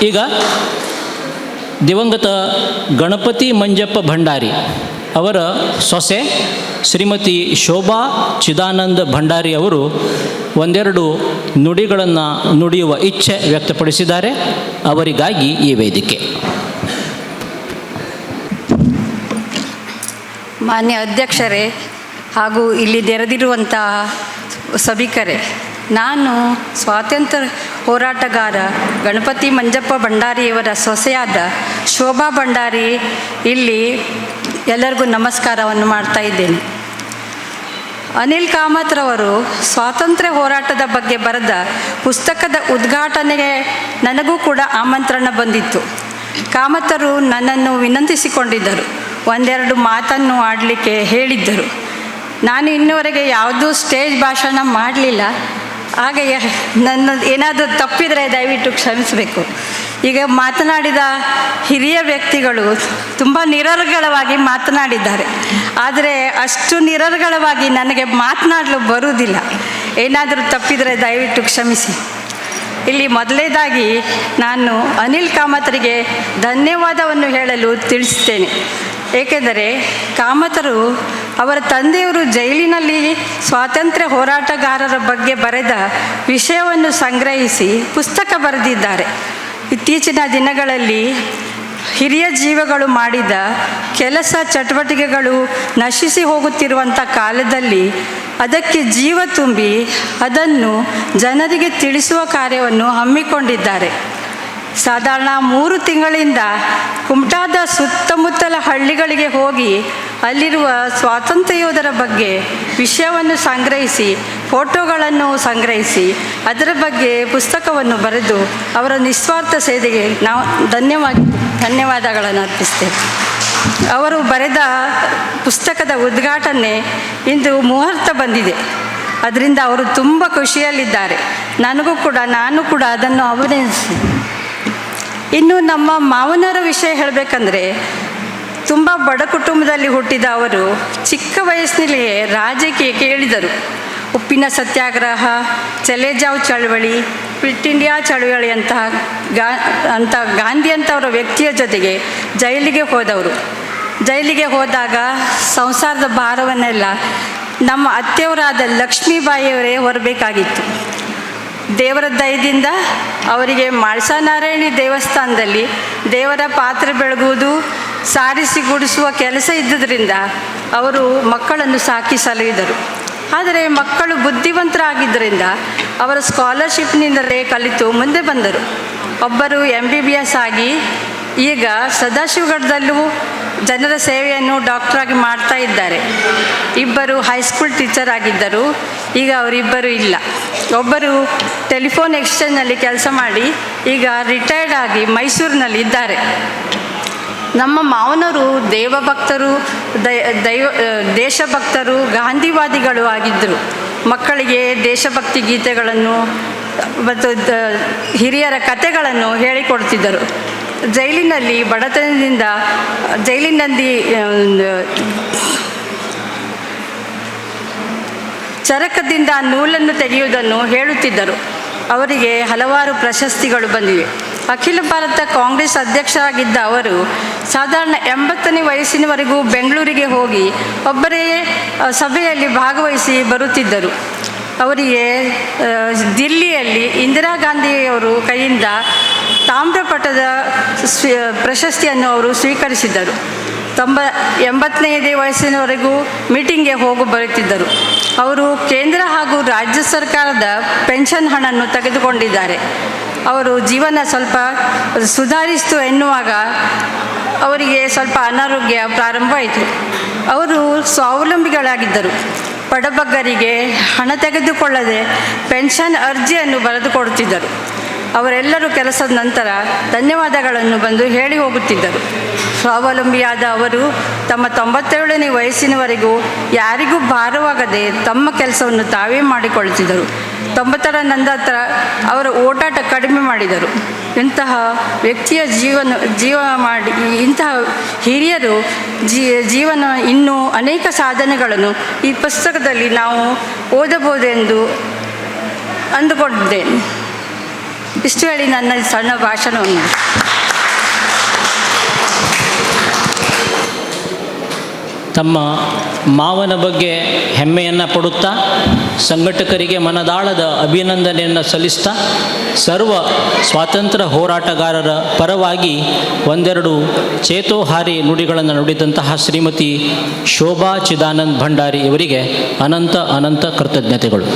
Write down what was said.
ಈಗ ದಿವಂಗತ ಗಣಪತಿ ಮಂಜಪ್ಪ ಭಂಡಾರಿ ಅವರ ಸೊಸೆ ಶ್ರೀಮತಿ ಶೋಭಾ ಚಿದಾನಂದ ಭಂಡಾರಿ ಅವರು ಒಂದೆರಡು ನುಡಿಗಳನ್ನು ನುಡಿಯುವ ಇಚ್ಛೆ ವ್ಯಕ್ತಪಡಿಸಿದ್ದಾರೆ. ಅವರಿಗಾಗಿ ಈ ವೇದಿಕೆ. ಮಾನ್ಯ ಅಧ್ಯಕ್ಷರೇ ಹಾಗೂ ಇಲ್ಲಿ ನೆರೆದಿರುವಂತಹ ಸಭಿಕರೇ, ನಾನು ಸ್ವಾತಂತ್ರ್ಯ ಹೋರಾಟಗಾರ ಗಣಪತಿ ಮಂಜಪ್ಪ ಭಂಡಾರಿಯವರ ಸೊಸೆಯಾದ ಶೋಭಾ ಭಂಡಾರಿ ಇಲ್ಲಿ ಎಲ್ಲರಿಗೂ ನಮಸ್ಕಾರವನ್ನು ಮಾಡ್ತಾ ಇದ್ದೇನೆ. ಅನಿಲ್ ಕಾಮತ್ರವರು ಸ್ವಾತಂತ್ರ್ಯ ಹೋರಾಟದ ಬಗ್ಗೆ ಬರೆದ ಪುಸ್ತಕದ ಉದ್ಘಾಟನೆಗೆ ನನಗೂ ಕೂಡ ಆಮಂತ್ರಣ ಬಂದಿತ್ತು. ಕಾಮತರು ನನ್ನನ್ನು ವಿನಂತಿಸಿಕೊಂಡಿದ್ದರು, ಒಂದೆರಡು ಮಾತನ್ನು ಆಡಲಿಕ್ಕೆ ಹೇಳಿದ್ದರು. ನಾನು ಇನ್ನುವರೆಗೆ ಯಾವುದೂ ಸ್ಟೇಜ್ ಭಾಷಣ ಮಾಡಲಿಲ್ಲ. ಹಾಗೆ ನನ್ನ ಏನಾದರೂ ತಪ್ಪಿದರೆ ದಯವಿಟ್ಟು ಕ್ಷಮಿಸಬೇಕು. ಈಗ ಮಾತನಾಡಿದ ಹಿರಿಯ ವ್ಯಕ್ತಿಗಳು ತುಂಬ ನಿರರ್ಗಳವಾಗಿ ಮಾತನಾಡಿದ್ದಾರೆ. ಆದರೆ ಅಷ್ಟು ನಿರರ್ಗಳವಾಗಿ ನನಗೆ ಮಾತನಾಡಲು ಬರುವುದಿಲ್ಲ. ಏನಾದರೂ ತಪ್ಪಿದರೆ ದಯವಿಟ್ಟು ಕ್ಷಮಿಸಿ. ಇಲ್ಲಿ ಮೊದಲನೇದಾಗಿ ನಾನು ಅನಿಲ್ ಕಾಮತ್ರಿಗೆ ಧನ್ಯವಾದವನ್ನು ಹೇಳಲು ತಿಳಿಸುತ್ತೇನೆ. ಏಕೆಂದರೆ ಕಾಮತರು ಅವರ ತಂದೆಯವರು ಜೈಲಿನಲ್ಲಿ ಸ್ವಾತಂತ್ರ್ಯ ಹೋರಾಟಗಾರರ ಬಗ್ಗೆ ಬರೆದ ವಿಷಯವನ್ನು ಸಂಗ್ರಹಿಸಿ ಪುಸ್ತಕ ಬರೆದಿದ್ದಾರೆ. ಇತ್ತೀಚಿನ ದಿನಗಳಲ್ಲಿ ಹಿರಿಯ ಜೀವಗಳು ಮಾಡಿದ ಕೆಲಸ ಚಟುವಟಿಕೆಗಳು ನಶಿಸಿ ಹೋಗುತ್ತಿರುವಂಥ ಕಾಲದಲ್ಲಿ ಅದಕ್ಕೆ ಜೀವ ತುಂಬಿ ಅದನ್ನು ಜನರಿಗೆ ತಿಳಿಸುವ ಕಾರ್ಯವನ್ನು ಹಮ್ಮಿಕೊಂಡಿದ್ದಾರೆ. ಸಾಧಾರಣ 3 ತಿಂಗಳಿಂದ ಕುಮಟಾದ ಸುತ್ತಮುತ್ತಲ ಹಳ್ಳಿಗಳಿಗೆ ಹೋಗಿ ಅಲ್ಲಿರುವ ಸ್ವಾತಂತ್ರ್ಯ ಯೋಧರ ಬಗ್ಗೆ ವಿಷಯವನ್ನು ಸಂಗ್ರಹಿಸಿ ಫೋಟೋಗಳನ್ನು ಸಂಗ್ರಹಿಸಿ ಅದರ ಬಗ್ಗೆ ಪುಸ್ತಕವನ್ನು ಬರೆದು ಅವರ ನಿಸ್ವಾರ್ಥ ಸೇವೆಗೆ ನಾವು ಧನ್ಯವಾದಗಳನ್ನು ಅರ್ಪಿಸ್ತೇವೆ. ಅವರು ಬರೆದ ಪುಸ್ತಕದ ಉದ್ಘಾಟನೆ ಇಂದು ಮುಹೂರ್ತ ಬಂದಿದೆ. ಅದರಿಂದ ಅವರು ತುಂಬ ಖುಷಿಯಲ್ಲಿದ್ದಾರೆ. ನಾನು ಕೂಡ ಅದನ್ನು ಅಭಿನಂದಿಸ್ತೀನಿ. ಇನ್ನು ನಮ್ಮ ಮಾವನವರ ವಿಷಯ ಹೇಳಬೇಕಂದ್ರೆ, ತುಂಬ ಬಡ ಕುಟುಂಬದಲ್ಲಿ ಹುಟ್ಟಿದ ಅವರು ಚಿಕ್ಕ ವಯಸ್ಸಿನಲ್ಲಿಯೇ ರಾಜಕೀಯಕ್ಕೆ ಇಳಿದರು. ಉಪ್ಪಿನ ಸತ್ಯಾಗ್ರಹ, ಚಲೆ ಜಾವ್ ಚಳವಳಿ, ಕ್ವಿಟ್ ಇಂಡಿಯಾ ಚಳವಳಿ ಅಂತ ಗಾಂಧಿ ಅಂತವರ ವ್ಯಕ್ತಿಯ ಜೊತೆಗೆ ಜೈಲಿಗೆ ಹೋದವರು. ಜೈಲಿಗೆ ಹೋದಾಗ ಸಂಸಾರದ ಭಾರವನ್ನೆಲ್ಲ ನಮ್ಮ ಅತ್ತೆಯವರಾದ ಲಕ್ಷ್ಮೀಬಾಯಿಯವರೇ ಹೊರಬೇಕಾಗಿತ್ತು. ದೇವರ ದಯದಿಂದ ಅವರಿಗೆ ಮಾಳ್ಸಾನಾರಾಯಣಿ ದೇವಸ್ಥಾನದಲ್ಲಿ ದೇವರ ಪಾತ್ರೆ ಬೆಳಗುವುದು, ಸಾರಿಸಿ ಗುಡಿಸುವ ಕೆಲಸ ಇದ್ದುದರಿಂದ ಅವರು ಮಕ್ಕಳನ್ನು ಸಾಕಿ ಸಲಹಿದರು. ಆದರೆ ಮಕ್ಕಳು ಬುದ್ಧಿವಂತರಾಗಿದ್ದರಿಂದ ಅವರ ಸ್ಕಾಲರ್ಶಿಪ್ನಿಂದಲೇ ಕಲಿತು ಮುಂದೆ ಬಂದರು. ಒಬ್ಬರು MBBS ಆಗಿ ಈಗ ಸದಾಶಿವಗಢದಲ್ಲೂ ಜನರ ಸೇವೆಯನ್ನು ಡಾಕ್ಟ್ರಾಗಿ ಮಾಡ್ತಾ ಇದ್ದಾರೆ. ಇಬ್ಬರು ಹೈಸ್ಕೂಲ್ ಟೀಚರ್ ಆಗಿದ್ದರು, ಈಗ ಅವರಿಬ್ಬರು ಇಲ್ಲ. ಒಬ್ಬರು ಟೆಲಿಫೋನ್ ಎಕ್ಸ್ಚೇಂಜ್ನಲ್ಲಿ ಕೆಲಸ ಮಾಡಿ ಈಗ ರಿಟೈರ್ಡ್ ಆಗಿ ಮೈಸೂರಿನಲ್ಲಿ ಇದ್ದಾರೆ. ನಮ್ಮ ಮಾವನವರು ದೇವಭಕ್ತರು, ದೇಶಭಕ್ತರು, ಗಾಂಧಿವಾದಿಗಳು ಆಗಿದ್ದರು. ಮಕ್ಕಳಿಗೆ ದೇಶಭಕ್ತಿ ಗೀತೆಗಳನ್ನು ಮತ್ತು ಹಿರಿಯರ ಕಥೆಗಳನ್ನು ಹೇಳಿಕೊಡ್ತಿದ್ದರು. ಜೈಲಿನಲ್ಲಿ ಬಡತನದಿಂದ ಚರಕದಿಂದ ನೂಲನ್ನು ತೆಗೆಯುವುದನ್ನು ಹೇಳುತ್ತಿದ್ದರು. ಅವರಿಗೆ ಹಲವಾರು ಪ್ರಶಸ್ತಿಗಳು ಬಂದಿವೆ. ಅಖಿಲ ಭಾರತ ಕಾಂಗ್ರೆಸ್ ಅಧ್ಯಕ್ಷರಾಗಿದ್ದ ಅವರು ಸಾಧಾರಣ 80ನೇ ವಯಸ್ಸಿನವರೆಗೂ ಬೆಂಗಳೂರಿಗೆ ಹೋಗಿ ಒಬ್ಬರೇ ಸಭೆಯಲ್ಲಿ ಭಾಗವಹಿಸಿ ಬರುತ್ತಿದ್ದರು. ಅವರಿಗೆ ದಿಲ್ಲಿಯಲ್ಲಿ ಇಂದಿರಾ ಗಾಂಧಿಯವರು ಕೈಯಿಂದ ತಾಮ್ರಪಟದ ಪ್ರಶಸ್ತಿಯನ್ನು ಅವರು ಸ್ವೀಕರಿಸಿದ್ದರು. 80ನೇ ವಯಸ್ಸಿನವರೆಗೂ ಮೀಟಿಂಗ್ಗೆ ಹೋಗಿ ಬರುತ್ತಿದ್ದರು. ಅವರು ಕೇಂದ್ರ ಹಾಗೂ ರಾಜ್ಯ ಸರ್ಕಾರದ ಪೆನ್ಷನ್ ಹಣವನ್ನು ತೆಗೆದುಕೊಂಡಿದ್ದಾರೆ. ಅವರು ಜೀವನ ಸ್ವಲ್ಪ ಸುಧಾರಿಸಿತು ಎನ್ನುವಾಗ ಅವರಿಗೆ ಸ್ವಲ್ಪ ಅನಾರೋಗ್ಯ ಪ್ರಾರಂಭ ಆಯಿತು. ಅವರು ಸ್ವಾವಲಂಬಿಗಳಾಗಿದ್ದರು. ಬಡಬಗ್ಗರಿಗೆ ಹಣ ತೆಗೆದುಕೊಳ್ಳದೆ ಪೆನ್ಷನ್ ಅರ್ಜಿಯನ್ನು ಬರೆದುಕೊಡುತ್ತಿದ್ದರು. ಅವರೆಲ್ಲರೂ ಕೆಲಸದ ನಂತರ ಧನ್ಯವಾದಗಳನ್ನು ಬಂದು ಹೇಳಿ ಹೋಗುತ್ತಿದ್ದರು. ಸ್ವಾವಲಂಬಿಯಾದ ಅವರು ತಮ್ಮ 97ನೇ ವಯಸ್ಸಿನವರೆಗೂ ಯಾರಿಗೂ ಭಾರವಾಗದೆ ತಮ್ಮ ಕೆಲಸವನ್ನು ತಾವೇ ಮಾಡಿಕೊಳ್ಳುತ್ತಿದ್ದರು. 90ರ ನಂತರ ಅವರ ಓಟಾಟ ಕಡಿಮೆ ಮಾಡಿದರು. ಇಂತಹ ವ್ಯಕ್ತಿಯ ಇಂತಹ ಹಿರಿಯರು ಜೀವನ ಇನ್ನೂ ಅನೇಕ ಸಾಧನೆಗಳನ್ನು ಈ ಪುಸ್ತಕದಲ್ಲಿ ನಾವು ಓದಬಹುದೆಂದು ಅಂದುಕೊಂಡಿದ್ದೇನೆ. ಇಷ್ಟು ಹೇಳಿ ನನ್ನ ಈ ಸಣ್ಣ ಭಾಷಣವನ್ನು ತಮ್ಮ ಮಾವನ ಬಗ್ಗೆ ಹೆಮ್ಮೆಯನ್ನು ಪಡುತ್ತಾ ಸಂಘಟಕರಿಗೆ ಮನದಾಳದ ಅಭಿನಂದನೆಯನ್ನು ಸಲ್ಲಿಸ್ತಾ ಸರ್ವ ಸ್ವಾತಂತ್ರ್ಯ ಹೋರಾಟಗಾರರ ಪರವಾಗಿ ಒಂದೆರಡು ಚೇತೋಹಾರಿ ನುಡಿಗಳನ್ನು ನುಡಿದಂತಹ ಶ್ರೀಮತಿ ಶೋಭಾ ಚಿದಾನಂದ್ ಭಂಡಾರಿ ಇವರಿಗೆ ಅನಂತ ಅನಂತ ಕೃತಜ್ಞತೆಗಳು.